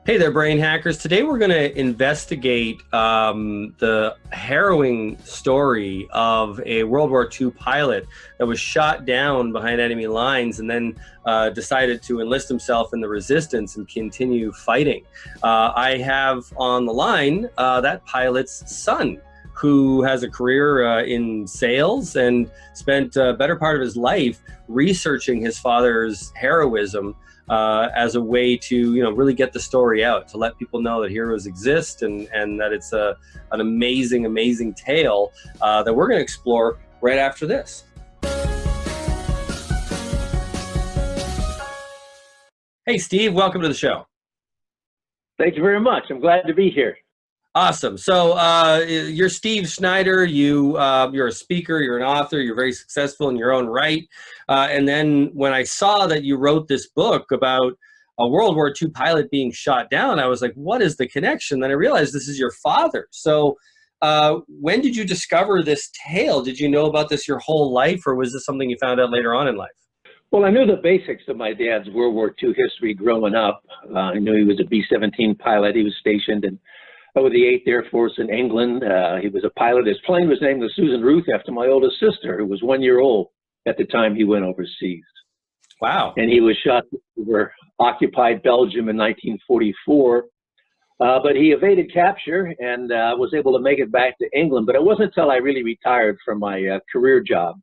Hey there, brain hackers. Today we're going to investigate the harrowing story of a World War II pilot that was shot down behind enemy lines and then decided to enlist himself in the resistance and continue fighting. I have on the line that pilot's son, who has a career in sales and spent a better part of his life researching his father's heroism as a way to, really get the story out, to let people know that heroes exist and that it's an amazing, amazing tale that we're going to explore right after this. Hey, Steve, welcome to the show. Thank you very much. I'm glad to be here. Awesome. So you're Steve Snyder. You're a speaker. You're an author. You're very successful in your own right. And then when I saw that you wrote this book about a World War II pilot being shot down, I was like, what is the connection? Then I realized this is your father. So when did you discover this tale? Did you know about this your whole life, or was this something you found out later on in life? Well, I knew the basics of my dad's World War II history growing up. I knew he was a B-17 pilot. He was stationed with the 8th Air Force in England. He was a pilot. His plane was named the Susan Ruth after my oldest sister, who was 1 year old at the time he went overseas. Wow. And he was shot over occupied Belgium in 1944. But he evaded capture and was able to make it back to England. But it wasn't until I really retired from my career job,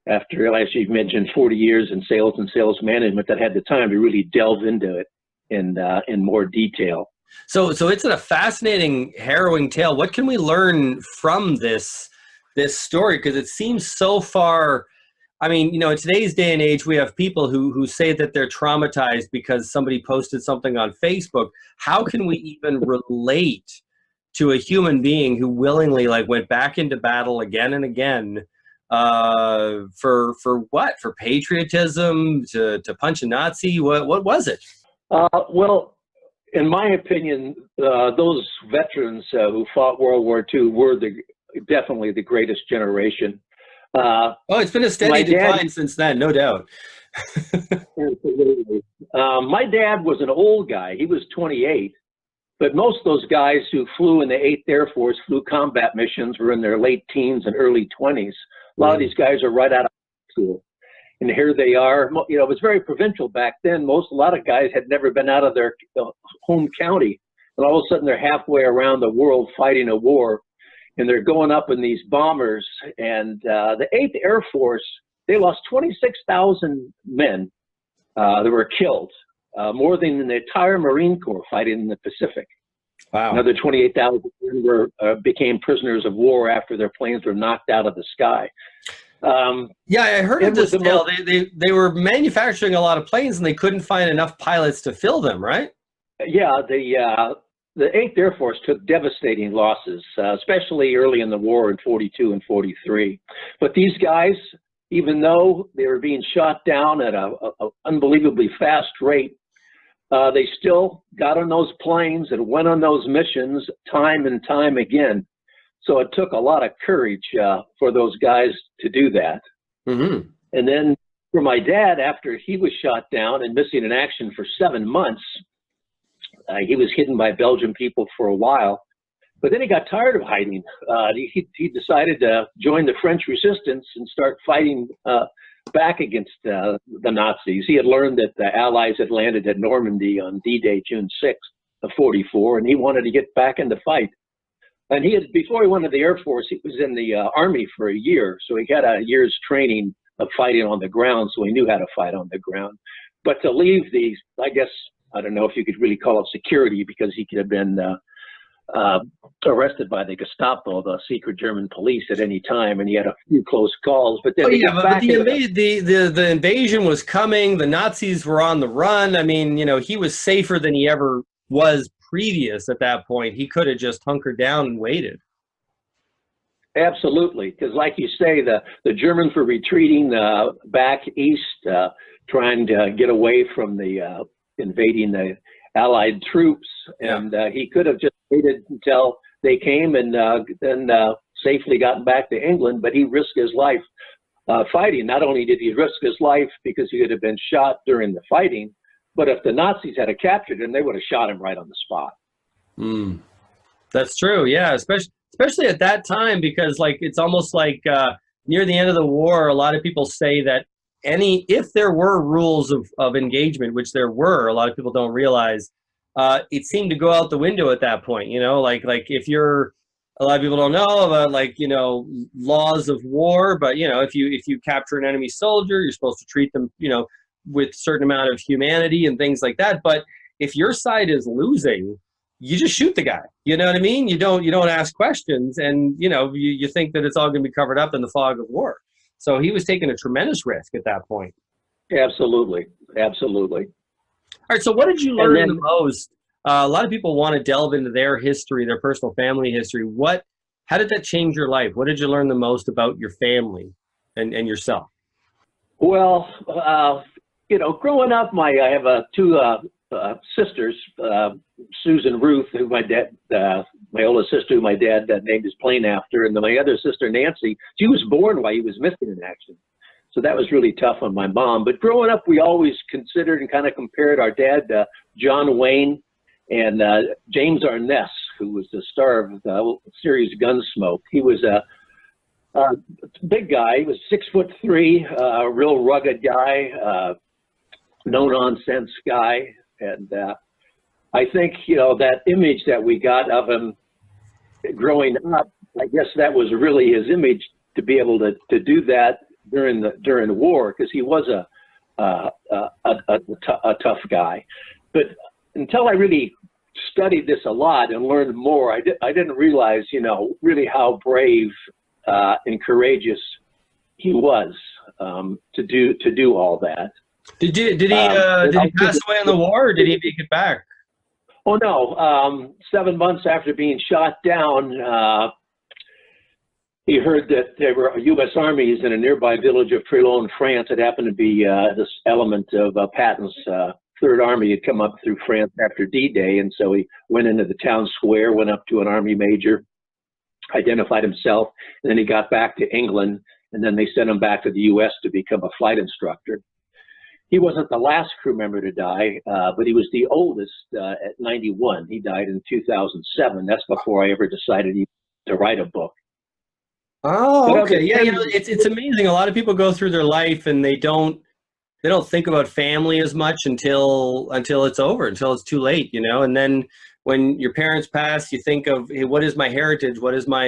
after, as you've mentioned, 40 years in sales and sales management, that I had the time to really delve into it in more detail. So it's a fascinating, harrowing tale. What can we learn from this story? Because it seems so far. I mean, in today's day and age, we have people who say that they're traumatized because somebody posted something on Facebook. How can we even relate to a human being who willingly went back into battle again and again for what? For patriotism, to punch a Nazi? What was it? Well, in my opinion, those veterans who fought World War II were definitely the greatest generation. It's been a steady decline since then, no doubt. Absolutely. My dad was an old guy. He was 28. But most of those guys who flew in the 8th Air Force, flew combat missions, were in their late teens and early 20s. A lot of these guys are right out of school. And here they are. It was very provincial back then. A lot of guys had never been out of their home county. And all of a sudden they're halfway around the world fighting a war. And they're going up in these bombers. And the 8th Air Force, they lost 26,000 men that were killed, more than the entire Marine Corps fighting in the Pacific. Wow. Another 28,000 men became prisoners of war after their planes were knocked out of the sky. Yeah, I heard of this tale. They were manufacturing a lot of planes and they couldn't find enough pilots to fill them, right? Yeah, the 8th Air Force took devastating losses, especially early in the war in 42 and 43. But these guys, even though they were being shot down at an unbelievably fast rate, they still got on those planes and went on those missions time and time again. So it took a lot of courage for those guys to do that. Mm-hmm. And then for my dad, after he was shot down and missing in action for 7 months, he was hidden by Belgian people for a while. But then he got tired of hiding. He decided to join the French resistance and start fighting back against the Nazis. He had learned that the Allies had landed at Normandy on D-Day, June 6th of 44, and he wanted to get back in the fight. And before he went to the Air Force, he was in the Army for a year. So he had a year's training of fighting on the ground, so he knew how to fight on the ground. But to leave I don't know if you could really call it security, because he could have been arrested by the Gestapo, the secret German police, at any time, and he had a few close calls. But then the invasion was coming. The Nazis were on the run. I mean, he was safer than he ever was previous at that point. He could have just hunkered down and waited. Absolutely, because like you say, the Germans were retreating back east, trying to get away from the invading the Allied troops, and he could have just waited until they came and then safely gotten back to England, but he risked his life fighting. Not only did he risk his life because he could have been shot during the fighting, But if the Nazis had captured him, they would have shot him right on the spot. Mm. That's true. Yeah, especially at that time, because like it's almost like near the end of the war, a lot of people say that if there were rules of engagement, which there were, a lot of people don't realize, it seemed to go out the window at that point. You know, like if you're, a lot of people don't know about, like, you know, laws of war, but you know, if you capture an enemy soldier, you're supposed to treat them, you know, with a certain amount of humanity and things like that. But if your side is losing, you just shoot the guy. You know what I mean? You don't ask questions, and you know, you think that it's all going to be covered up in the fog of war. So he was taking a tremendous risk at that point. Absolutely, absolutely. All right. So what did you learn the most? A lot of people want to delve into their history, their personal family history. How did that change your life? What did you learn the most about your family and yourself? Well, you know, growing up, I have two sisters, Susan Ruth, who my oldest sister, who my dad named his plane after, and then my other sister, Nancy. She was born while he was missing in action. So that was really tough on my mom. But growing up, we always considered and kind of compared our dad to John Wayne and James Arness, who was the star of the series Gunsmoke. He was a big guy. He was 6'3", a real rugged guy, no nonsense guy. And I think, you know, that image that we got of him growing up, I guess that was really his image, to be able to do that during the war, because he was a tough guy. But until I really studied this a lot and learned more, I didn't realize, you know, really how brave and courageous he was to do all that. Did he pass away in the war, or did he make it back? Oh no! 7 months after being shot down, he heard that there were U.S. armies in a nearby village of Trelon, France. It happened to be this element of Patton's Third Army had come up through France after D-Day, and so he went into the town square, went up to an army major, identified himself, and then he got back to England, and then they sent him back to the U.S. to become a flight instructor. He wasn't the last crew member to die, but he was the oldest at 91. He died in 2007. That's before I ever decided to write a book. Oh, okay. Yeah, you know, it's amazing. A lot of people go through their life and they don't think about family as much until it's over, until it's too late, you know. And then when your parents pass, you think of, hey, what is my heritage? What is my,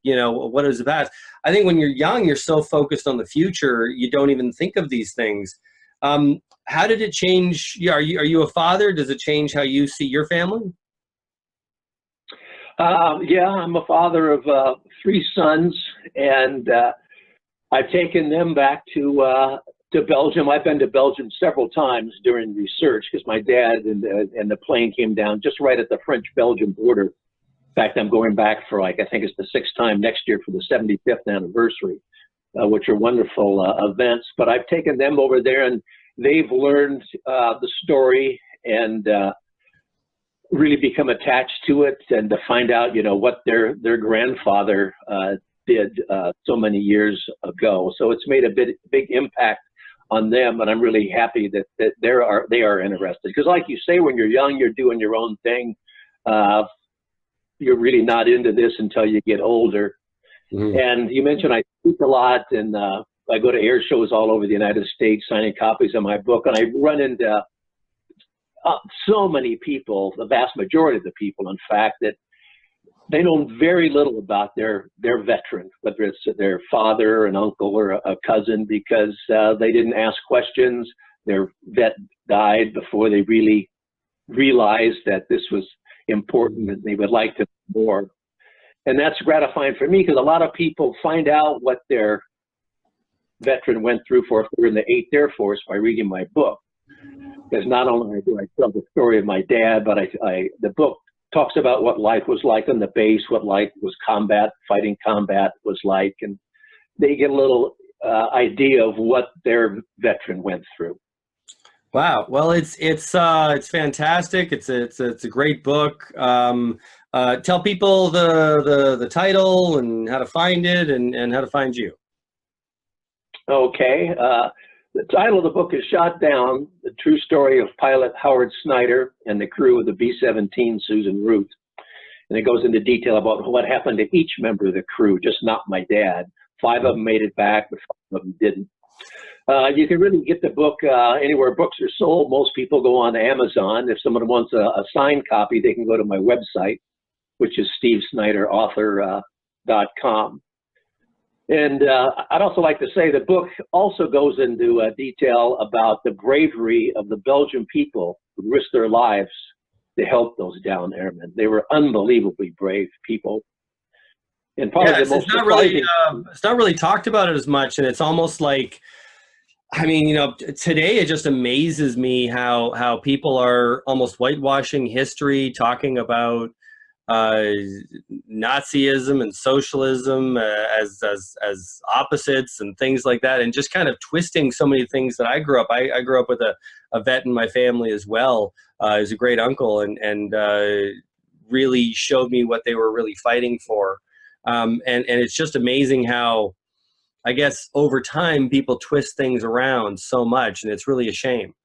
you know, what is the past? I think when you're young, you're so focused on the future, you don't even think of these things. How did it change? Are you a father? Does it change how you see your family? Yeah, I'm a father of 3 sons, and I've taken them back to Belgium. I've been to Belgium several times during research, because my dad and the plane came down just right at the French-Belgium border. In fact, I'm going back for, like, I think it's the 6th time next year for the 75th anniversary, which are wonderful events. But I've taken them over there, and they've learned the story and really become attached to it, and to find out, you know, what their grandfather did so many years ago. So it's made a big impact on them, and I'm really happy that they are interested. Because like you say, when you're young, you're doing your own thing. You're really not into this until you get older. Mm-hmm. And you mentioned I speak a lot, and I go to air shows all over the United States signing copies of my book, and I run into so many people, the vast majority of the people, in fact, that they know very little about their veteran, whether it's their father, an uncle, or a cousin, because they didn't ask questions. Their vet died before they really realized that this was important, and they would like to know more. And that's gratifying for me, because a lot of people find out what their veteran went through if they're in the 8th Air Force by reading my book. Because not only do I tell the story of my dad, but the book talks about what life was like on the base, what life was fighting combat was like, and they get a little idea of what their veteran went through. Wow. Well, it's fantastic. It's a great book. Tell people the title and how to find it, and how to find you. Okay. The title of the book is Shot Down, the true story of pilot Howard Snyder and the crew of the B-17 Susan Ruth. And it goes into detail about what happened to each member of the crew, just not my dad. 5 of them made it back, but 5 of them didn't. You can really get the book anywhere books are sold. Most people go on Amazon. If someone wants a signed copy, they can go to my website, which is stevesnyderauthor.com. And I'd also like to say the book also goes into detail about the bravery of the Belgian people who risked their lives to help those downed airmen. They were unbelievably brave people. And probably the most surprising, it's not really talked about it as much, and it's almost like, I mean, you know, today it just amazes me how people are almost whitewashing history, talking about Nazism and socialism as opposites and things like that, and just kind of twisting so many things that I grew up. I grew up with a vet in my family as well. He's a great uncle, and really showed me what they were really fighting for. And it's just amazing how, I guess, over time people twist things around so much, and it's really a shame.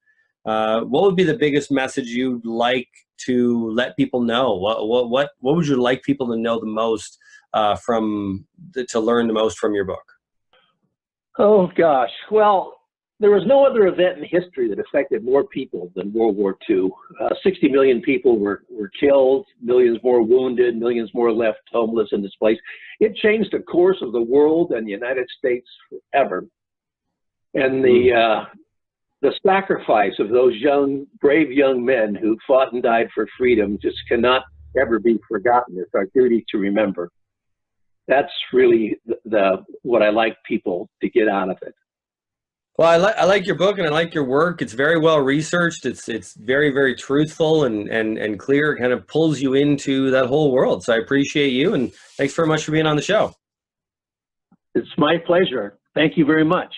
What would be the biggest message you'd like to let people know? What would you like people to know the most to learn the most from your book? Oh gosh, well, there was no other event in history that affected more people than World War II. 60 million people were killed, millions more wounded, millions more left homeless and displaced. It changed the course of the world and the United States forever. And the sacrifice of those brave young men who fought and died for freedom just cannot ever be forgotten. It's our duty to remember. That's really what I like people to get out of it. Well, I like your book and I like your work. It's very well researched. It's very, very truthful and clear. It kind of pulls you into that whole world. So I appreciate you, and thanks very much for being on the show. It's my pleasure. Thank you very much.